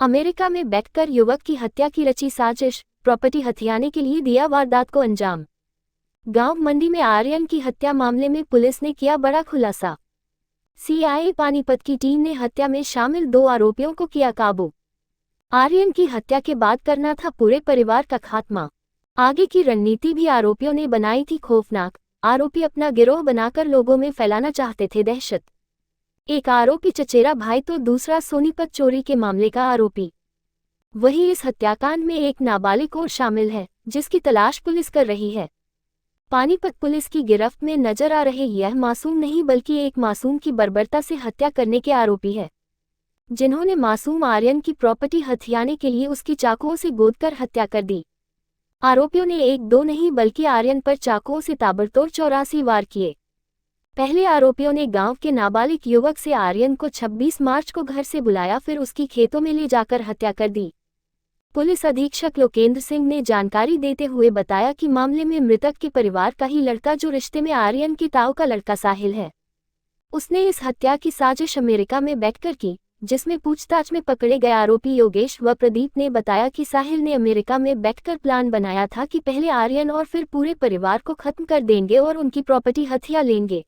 America में बैठकर युवक की हत्या की रची साजिश, प्रॉपर्टी हथियाने के लिए दिया वारदात को अंजाम। गांव मंडी में आर्यन की हत्या मामले में पुलिस ने किया बड़ा खुलासा। सीआईए पानीपत की टीम ने हत्या में शामिल 2 आरोपियों को किया काबू। आर्यन की हत्या के बाद करना था पूरे परिवार का खात्मा। आगे की रणनीति भी आरोपियों ने बनाई थी खौफनाक। आरोपी अपना गिरोह बनाकर लोगों में फैलाना चाहते थे दहशत। एक आरोपी चचेरा भाई तो दूसरा सोनीपत चोरी के मामले का आरोपी। वहीं इस हत्याकांड में एक नाबालिग और शामिल है, जिसकी तलाश पुलिस कर रही है। पानीपत पुलिस की गिरफ्त में नजर आ रहे यह मासूम नहीं बल्कि एक मासूम की बर्बरता से हत्या करने के आरोपी है, जिन्होंने मासूम आर्यन की प्रॉपर्टी हथियाने के लिए उसकी चाकुओं से गोदकर हत्या कर दी। आरोपियों ने 1-2 नहीं बल्कि आर्यन पर चाकुओं से ताबड़तोड़ 84 वार किए। पहले आरोपियों ने गांव के नाबालिग युवक से आर्यन को 26 मार्च को घर से बुलाया, फिर उसकी खेतों में ले जाकर हत्या कर दी। पुलिस अधीक्षक लोकेंद्र सिंह ने जानकारी देते हुए बताया कि मामले में मृतक के परिवार का ही लड़का, जो रिश्ते में आर्यन की ताऊ का लड़का साहिल है, उसने इस हत्या की साजिश अमेरिका में बैठकर की, जिसमें पूछताछ में पकड़े गए आरोपी योगेश व प्रदीप ने बताया कि साहिल ने अमेरिका में बैठकर प्लान बनाया था कि पहले आर्यन और फिर पूरे परिवार को खत्म कर देंगे और उनकी प्रॉपर्टी हथिया लेंगे।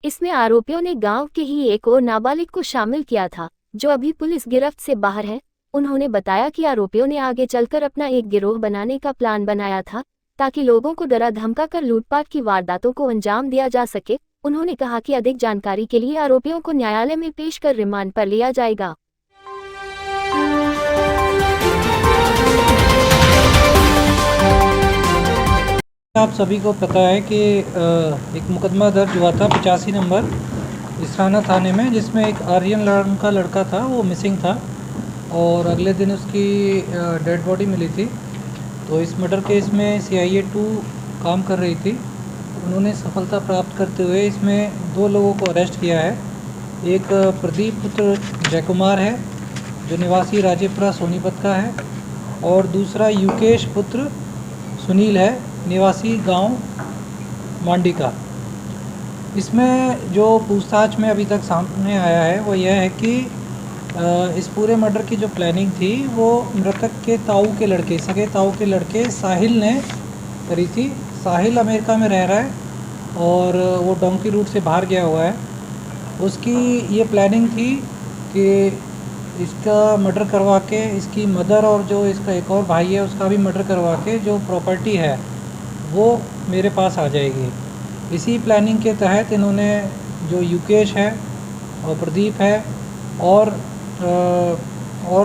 इसमें आरोपियों ने गांव के ही एक और नाबालिग को शामिल किया था, जो अभी पुलिस गिरफ्त से बाहर है। उन्होंने बताया कि आरोपियों ने आगे चलकर अपना एक गिरोह बनाने का प्लान बनाया था, ताकि लोगों को डरा धमका कर लूटपाट की वारदातों को अंजाम दिया जा सके। उन्होंने कहा कि अधिक जानकारी के लिए आरोपियों को न्यायालय में पेश कर रिमांड पर लिया जाएगा। आप सभी को पता है कि एक मुकदमा दर्ज हुआ था 85 नंबर इसराना थाने में, जिसमें एक आर्यन का लड़का था, वो मिसिंग था और अगले दिन उसकी डेड बॉडी मिली थी। तो इस मर्डर केस में सीआईए 2 काम कर रही थी। उन्होंने सफलता प्राप्त करते हुए इसमें 2 लोगों को अरेस्ट किया है। एक प्रदीप पुत्र जयकुमार है, जो निवासी राजेपुरा सोनीपत का है, और दूसरा युकेश पुत्र सुनील है, निवासी गांव मांडी का। इसमें जो पूछताछ में अभी तक सामने आया है वो यह है कि इस पूरे मर्डर की जो प्लानिंग थी वो मृतक के ताऊ के लड़के, सगे ताऊ के लड़के साहिल ने करी थी। साहिल अमेरिका में रह रहा है और वो डोंकी रूट से बाहर गया हुआ है। उसकी ये प्लानिंग थी कि इसका मर्डर करवा के इसकी मदर और जो इसका एक और भाई है उसका भी मर्डर करवा के जो प्रॉपर्टी है वो मेरे पास आ जाएगी। इसी प्लानिंग के तहत इन्होंने जो युकेश है और प्रदीप है और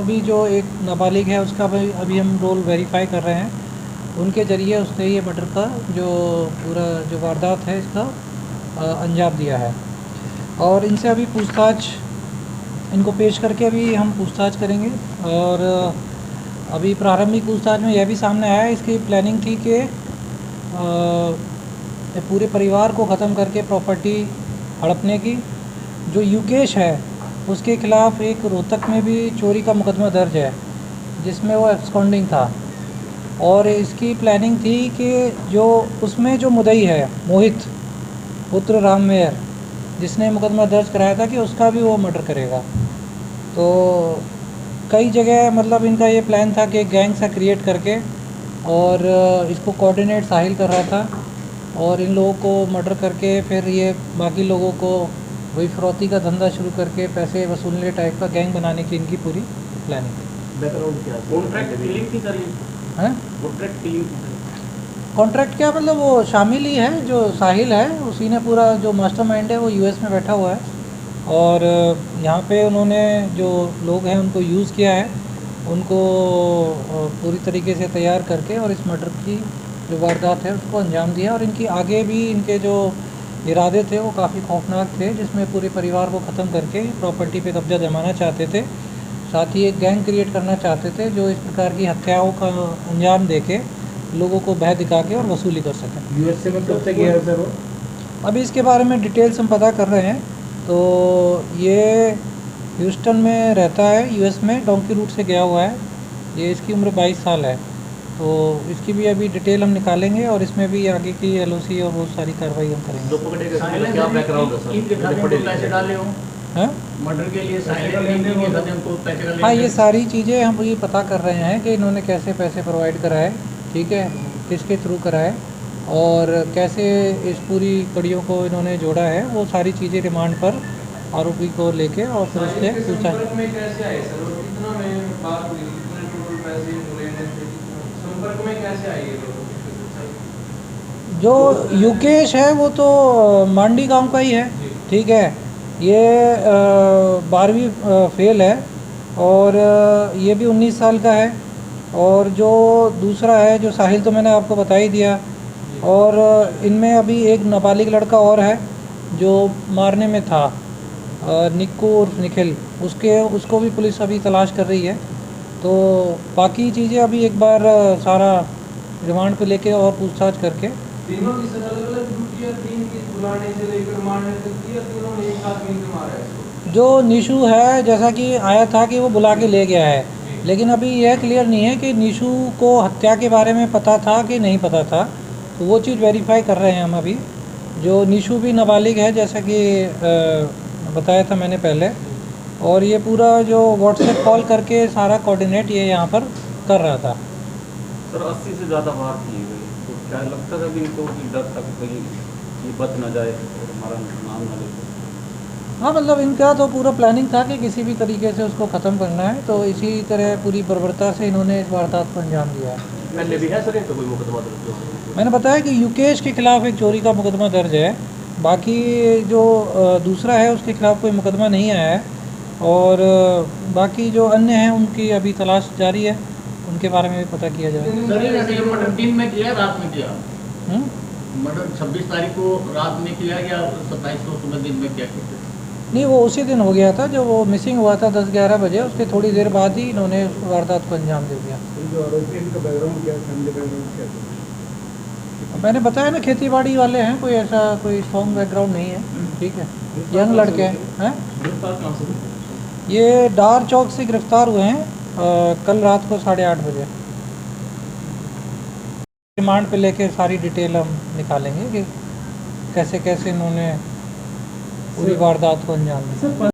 भी जो एक नाबालिग है उसका भी अभी हम रोल वेरीफाई कर रहे हैं, उनके ज़रिए उसने ये मर्डर का जो पूरा जो वारदात है इसका अंजाम दिया है। और इनसे अभी पूछताछ, इनको पेश करके अभी हम पूछताछ करेंगे। और अभी प्रारंभिक पूछताछ में यह भी सामने आया है, इसकी प्लानिंग थी कि पूरे परिवार को ख़त्म करके प्रॉपर्टी हड़पने की। जो युकेश है उसके ख़िलाफ़ एक रोहतक में भी चोरी का मुकदमा दर्ज है, जिसमें वो एब्सकॉन्डिंग था। और इसकी प्लानिंग थी कि जो उसमें जो मुद्दई है मोहित पुत्र राममेयर, जिसने मुकदमा दर्ज कराया था, कि उसका भी वो मर्डर करेगा। तो कई जगह मतलब इनका ये प्लान था कि गैंग सा क्रिएट करके, और इसको कोऑर्डिनेट साहिल कर रहा था, और इन लोगों को मर्डर करके फिर ये बाकी लोगों को वही फिरौती का धंधा शुरू करके पैसे वसूलने टाइप का गैंग बनाने की इनकी पूरी प्लानिंग थी। बैकग्राउंड क्या है? कॉन्ट्रैक्ट डीलिंग की करी है? कॉन्ट्रैक्ट डीलिंग कॉन्ट्रैक्ट क्या मतलब, वो शामिल ही है, जो साहिल है उसी ने पूरा, जो मास्टरमाइंड है वो यूएस में बैठा हुआ है, और यहाँ पे उन्होंने जो लोग हैं उनको यूज़ किया है, उनको पूरी तरीके से तैयार करके और इस मर्डर की जो वारदात है उसको अंजाम दिया। और इनकी आगे भी इनके जो इरादे थे वो काफ़ी खौफनाक थे, जिसमें पूरे परिवार को ख़त्म करके प्रॉपर्टी पे कब्जा जमाना चाहते थे। साथ ही एक गैंग क्रिएट करना चाहते थे जो इस प्रकार की हत्याओं का अंजाम देके लोगों को भय दिखा के और वसूली कर सकें। यूएसए में कब से गया सर वो? अभी इसके बारे में डिटेल्स हम पता कर रहे हैं। तो ये ह्यूस्टन में रहता है, यूएस में डोंकी रूट से गया हुआ है। ये इसकी उम्र 22 साल है। तो इसकी भी अभी डिटेल हम निकालेंगे और इसमें भी आगे की एलओसी और बहुत सारी कार्रवाई हम करेंगे। क्या बैकग्राउंड है सर? हाँ मर्डर के लिए साइलेंट लेने के बाद हमको पैसे का हाँ, ये लेन-देन। सारी चीज़ें हम ये पता कर रहे हैं कि इन्होंने कैसे पैसे प्रोवाइड कराए, ठीक है, किसके थ्रू कराए और कैसे इस पूरी कड़ियों को इन्होंने जोड़ा है, वो सारी चीज़ें रिमांड पर आरोपी को लेके और फिर उससे पूछा। संपर्क में कैसे आए सर, और कितना में बात हुई, कितने टोटल पैसे लेने थे, संपर्क में कैसे आए ये लोग? जो युकेश है वो तो मांडी गांव का ही है, ठीक है, ये 12वीं फेल है और ये भी 19 साल का है। और जो दूसरा है जो साहिल तो मैंने आपको बता ही दिया, और इनमें अभी एक नाबालिग लड़का और है जो मारने में था, निक्कू उर्फ निखिल, उसको भी पुलिस अभी तलाश कर रही है। तो बाकी चीज़ें अभी एक बार सारा रिमांड पे लेके और पूछताछ करके। तीनों की सर अलग अलग ड्यूटी है, तीन की बुलाने से लेकर मारने तक की, या तीनों ने एक साथ मिलकर मारा है इसको? जो निशु है जैसा कि आया था कि वो बुला के ले गया है, लेकिन अभी यह क्लियर नहीं है कि निशु को हत्या के बारे में पता था कि नहीं पता था, तो वो चीज़ वेरीफाई कर रहे हैं हम अभी। जो निशु भी नाबालिग है जैसा कि बताया था मैंने पहले, और ये पूरा जो व्हाट्सएप कॉल करके सारा कोऑर्डिनेट ये यहाँ पर कर रहा था। सर 80 से ज़्यादा बार की गई, तो क्या लगता है अभी इनको कि डर तक कहीं ये बच ना जाए और हमारा नाम ना ले? हाँ, मतलब इनका तो पूरा प्लानिंग था कि किसी भी तरीके से उसको ख़त्म करना है, तो इसी तरह पूरी बर्बरता से इन्होंने इस वारदात को अंजाम दिया है। पहले भी है सर तो कोई मुकदमा दर्ज हुआ? मैंने बताया कि युकेश के खिलाफ़ एक चोरी का मुकदमा दर्ज है, बाकी जो दूसरा है उसके खिलाफ़ कोई मुकदमा नहीं आया है, और बाकी जो अन्य हैं उनकी अभी तलाश जारी है, उनके बारे में भी पता किया जाए। सर ये मर्डर दिन में किया रात में किया? हम्म? मर्डर 26 तारीख को रात में किया या 27 को सुबह दिन में किया? नहीं, वो उसी दिन हो गया था जो वो मिसिंग हुआ था 10-11 बजे, उसके थोड़ी देर बाद ही इन्होंने वारदात को अंजाम दे दिया। जो आरोपी इनका बैकग्राउंड क्या, फैमिली बैकग्राउंड क्या? मैंने बताया ना, खेतीबाड़ी वाले हैं, कोई ऐसा कोई स्ट्रॉन्ग बैकग्राउंड नहीं है, ठीक है, यंग लड़के हैं। गिरफ्तार कहाँ से? ये डार चौक से गिरफ्तार हुए हैं कल रात को 8:30 बजे। रिमांड पे लेके सारी डिटेल हम निकालेंगे कि कैसे कैसे इन्होंने पूरी वारदात को अंजाम दिया।